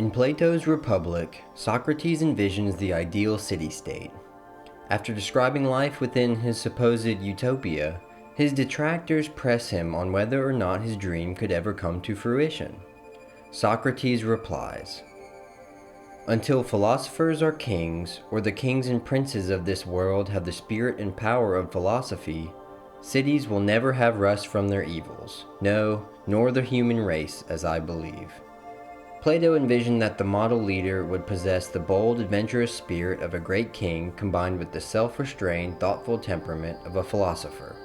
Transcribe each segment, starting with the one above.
In Plato's Republic, Socrates envisions the ideal city-state. After describing life within his supposed utopia, his detractors press him on whether or not his dream could ever come to fruition. Socrates replies, "Until philosophers are kings, or the kings and princes of this world have the spirit and power of philosophy, cities will never have rest from their evils, no, nor the human race, as I believe." Plato envisioned that the model leader would possess the bold, adventurous spirit of a great king combined with the self-restrained, thoughtful temperament of a philosopher.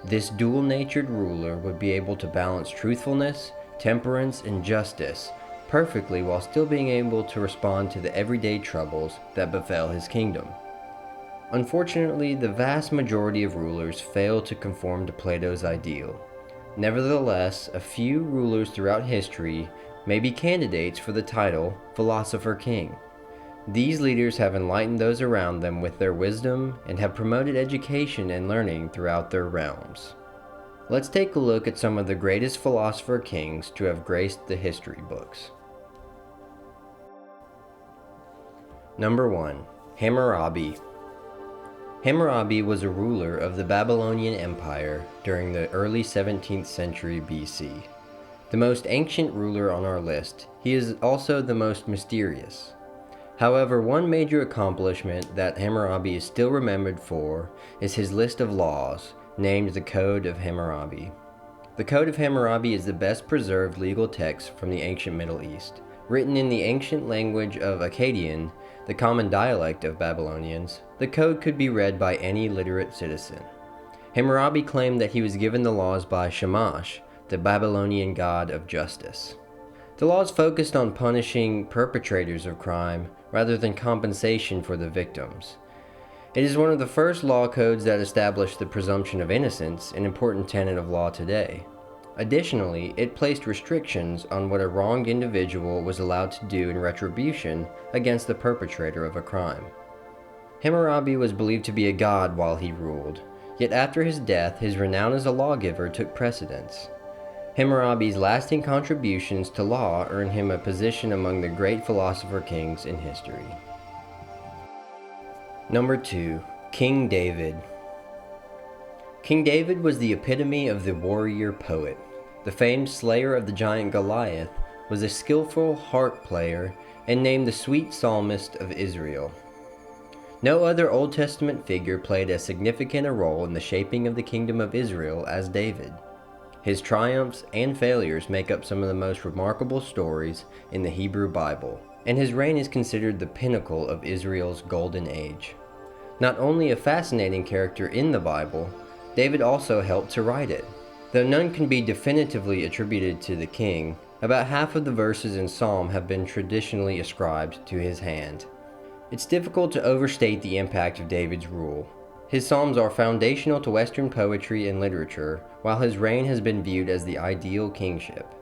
This dual-natured ruler would be able to balance truthfulness, temperance, and justice perfectly while still being able to respond to the everyday troubles that befell his kingdom. Unfortunately, the vast majority of rulers fail to conform to Plato's ideal. Nevertheless, a few rulers throughout history may be candidates for the title Philosopher King. These leaders have enlightened those around them with their wisdom and have promoted education and learning throughout their realms. Let's take a look at some of the greatest philosopher kings to have graced the history books. Number 1. Hammurabi. Hammurabi was a ruler of the Babylonian Empire during the early 17th century BC. The most ancient ruler on our list, he is also the most mysterious. However, one major accomplishment that Hammurabi is still remembered for is his list of laws, named the Code of Hammurabi. The Code of Hammurabi is the best preserved legal text from the ancient Middle East. Written in the ancient language of Akkadian, the common dialect of Babylonians, the code could be read by any literate citizen. Hammurabi claimed that he was given the laws by Shamash, the Babylonian god of justice. The laws focused on punishing perpetrators of crime rather than compensation for the victims. It is one of the first law codes that established the presumption of innocence, an important tenet of law today. Additionally, it placed restrictions on what a wronged individual was allowed to do in retribution against the perpetrator of a crime. Hammurabi was believed to be a god while he ruled, yet after his death, his renown as a lawgiver took precedence. Hammurabi's lasting contributions to law earned him a position among the great philosopher kings in history. Number 2. King David. King David was the epitome of the warrior poet. The famed slayer of the giant Goliath was a skillful harp player and named the sweet psalmist of Israel. No other Old Testament figure played as significant a role in the shaping of the kingdom of Israel as David. His triumphs and failures make up some of the most remarkable stories in the Hebrew Bible, and his reign is considered the pinnacle of Israel's golden age. Not only a fascinating character in the Bible, David also helped to write it. Though none can be definitively attributed to the king, about half of the verses in Psalm have been traditionally ascribed to his hand. It's difficult to overstate the impact of David's rule. His Psalms are foundational to Western poetry and literature, while his reign has been viewed as the ideal kingship.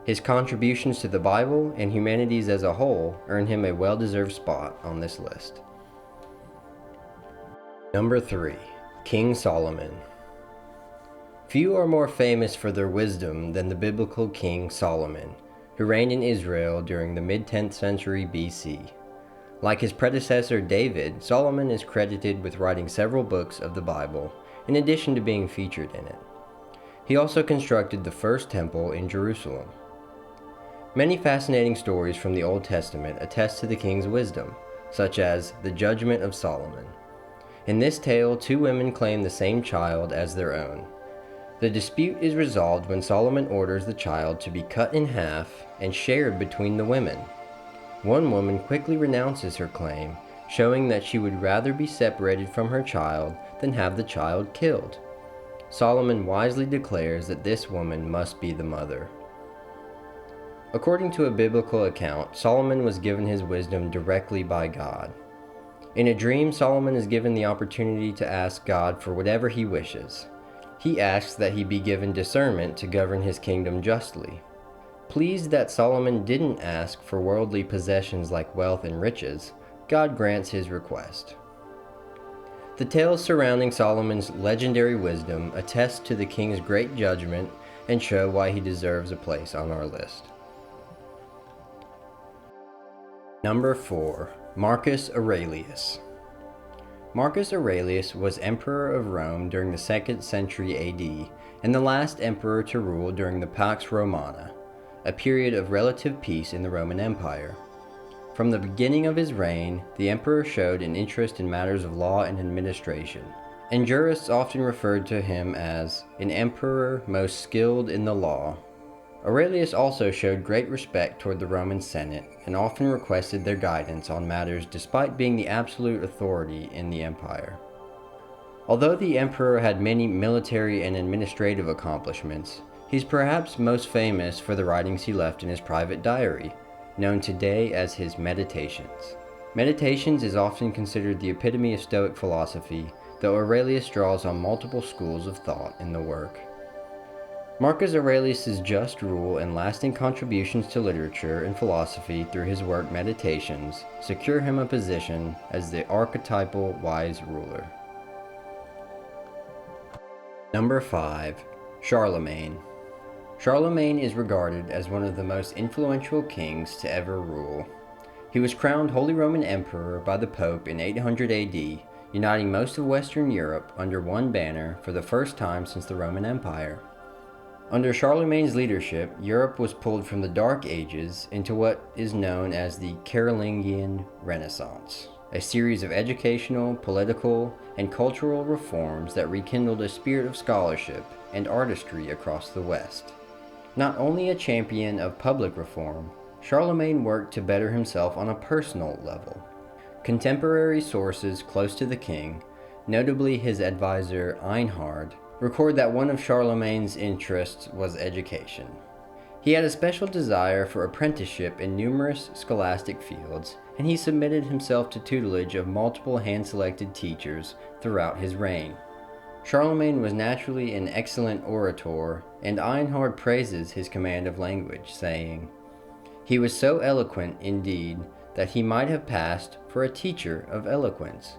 His contributions to the Bible and humanities as a whole earn him a well-deserved spot on this list. Number 3. King Solomon. Few are more famous for their wisdom than the biblical King Solomon, who reigned in Israel during the mid-10th century BC. Like his predecessor David, Solomon is credited with writing several books of the Bible, in addition to being featured in it. He also constructed the first temple in Jerusalem. Many fascinating stories from the Old Testament attest to the king's wisdom, such as the Judgment of Solomon. In this tale, two women claim the same child as their own. The dispute is resolved when Solomon orders the child to be cut in half and shared between the women. One woman quickly renounces her claim, showing that she would rather be separated from her child than have the child killed. Solomon wisely declares that this woman must be the mother. According to a biblical account, Solomon was given his wisdom directly by God. In a dream, Solomon is given the opportunity to ask God for whatever he wishes. He asks that he be given discernment to govern his kingdom justly. Pleased that Solomon didn't ask for worldly possessions like wealth and riches, God grants his request. The tales surrounding Solomon's legendary wisdom attest to the king's great judgment and show why he deserves a place on our list. Number 4. Marcus Aurelius. Marcus Aurelius was emperor of Rome during the 2nd century AD and the last emperor to rule during the Pax Romana, a period of relative peace in the Roman Empire. From the beginning of his reign, the emperor showed an interest in matters of law and administration, and jurists often referred to him as an emperor most skilled in the law. Aurelius also showed great respect toward the Roman Senate and often requested their guidance on matters despite being the absolute authority in the empire. Although the emperor had many military and administrative accomplishments, he's perhaps most famous for the writings he left in his private diary, known today as his Meditations. Meditations is often considered the epitome of Stoic philosophy, though Aurelius draws on multiple schools of thought in the work. Marcus Aurelius's just rule and lasting contributions to literature and philosophy through his work Meditations secure him a position as the archetypal wise ruler. Number 5. Charlemagne. Charlemagne is regarded as one of the most influential kings to ever rule. He was crowned Holy Roman Emperor by the Pope in 800 AD, uniting most of Western Europe under one banner for the first time since the Roman Empire. Under Charlemagne's leadership, Europe was pulled from the Dark Ages into what is known as the Carolingian Renaissance, a series of educational, political, and cultural reforms that rekindled a spirit of scholarship and artistry across the West. Not only a champion of public reform, Charlemagne worked to better himself on a personal level. Contemporary sources close to the king, notably his advisor Einhard, record that one of Charlemagne's interests was education. He had a special desire for apprenticeship in numerous scholastic fields, and he submitted himself to tutelage of multiple hand-selected teachers throughout his reign. Charlemagne was naturally an excellent orator, and Einhard praises his command of language, saying, "He was so eloquent, indeed, that he might have passed for a teacher of eloquence."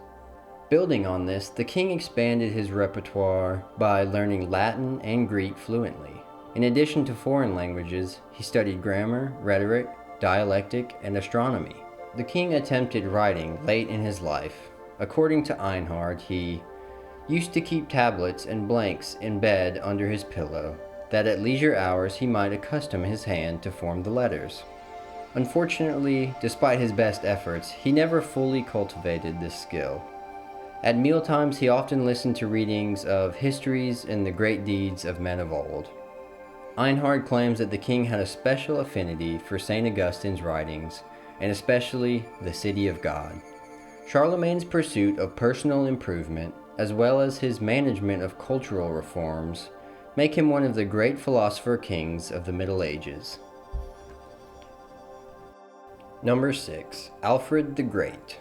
Building on this, the king expanded his repertoire by learning Latin and Greek fluently. In addition to foreign languages, he studied grammar, rhetoric, dialectic, and astronomy. The king attempted writing late in his life. According to Einhard, he used to keep tablets and blanks in bed under his pillow, that at leisure hours he might accustom his hand to form the letters. Unfortunately, despite his best efforts, he never fully cultivated this skill. At mealtimes, he often listened to readings of histories and the great deeds of men of old. Einhard claims that the king had a special affinity for St. Augustine's writings, and especially the City of God. Charlemagne's pursuit of personal improvement, as well as his management of cultural reforms, make him one of the great philosopher kings of the Middle Ages. Number 6. Alfred the Great.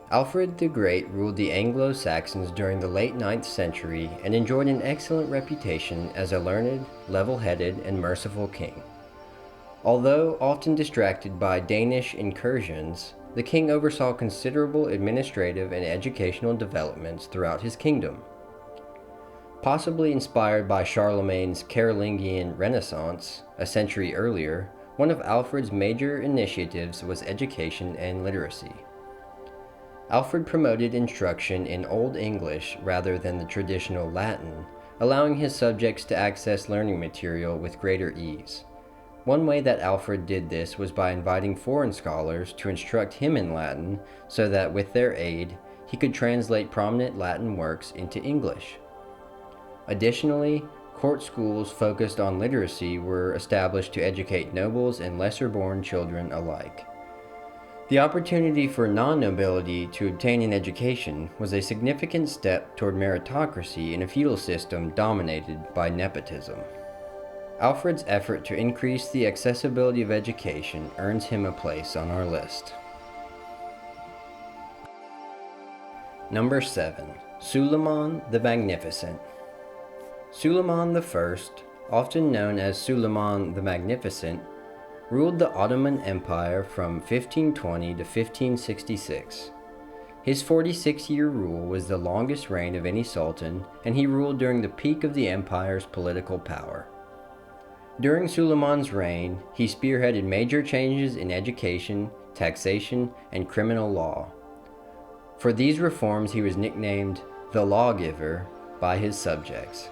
Alfred the Great ruled the Anglo-Saxons during the late 9th century and enjoyed an excellent reputation as a learned, level-headed, and merciful king. Although often distracted by Danish incursions, the king oversaw considerable administrative and educational developments throughout his kingdom. Possibly inspired by Charlemagne's Carolingian Renaissance a century earlier, one of Alfred's major initiatives was education and literacy. Alfred promoted instruction in Old English rather than the traditional Latin, allowing his subjects to access learning material with greater ease. One way that Alfred did this was by inviting foreign scholars to instruct him in Latin so that with their aid, he could translate prominent Latin works into English. Additionally, court schools focused on literacy were established to educate nobles and lesser-born children alike. The opportunity for non-nobility to obtain an education was a significant step toward meritocracy in a feudal system dominated by nepotism. Alfred's effort to increase the accessibility of education earns him a place on our list. Number 7. Suleiman the Magnificent. Suleiman I, often known as Suleiman the Magnificent, ruled the Ottoman Empire from 1520 to 1566. His 46-year rule was the longest reign of any sultan, and he ruled during the peak of the empire's political power. During Suleiman's reign, he spearheaded major changes in education, taxation, and criminal law. For these reforms, he was nicknamed the Lawgiver by his subjects.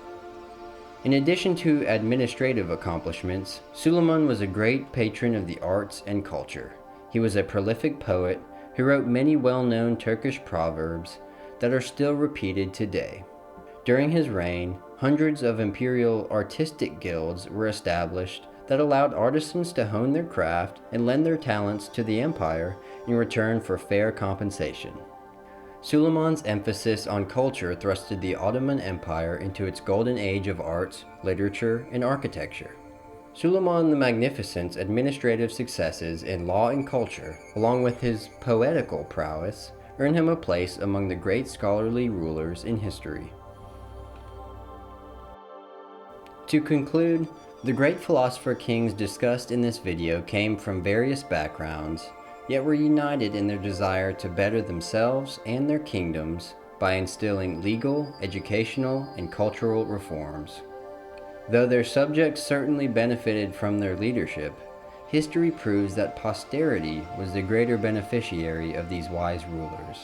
In addition to administrative accomplishments, Suleiman was a great patron of the arts and culture. He was a prolific poet who wrote many well-known Turkish proverbs that are still repeated today. During his reign, hundreds of imperial artistic guilds were established that allowed artisans to hone their craft and lend their talents to the empire in return for fair compensation. Suleiman's emphasis on culture thrusted the Ottoman Empire into its golden age of arts, literature, and architecture. Suleiman the Magnificent's administrative successes in law and culture, along with his poetical prowess, earned him a place among the great scholarly rulers in history. To conclude, the great philosopher kings discussed in this video came from various backgrounds, yet were united in their desire to better themselves and their kingdoms by instilling legal, educational, and cultural reforms. Though their subjects certainly benefited from their leadership, history proves that posterity was the greater beneficiary of these wise rulers.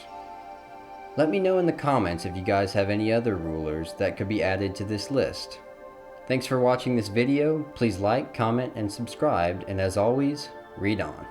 Let me know in the comments if you guys have any other rulers that could be added to this list. Thanks for watching this video. Please like, comment, and subscribe, and as always, read on.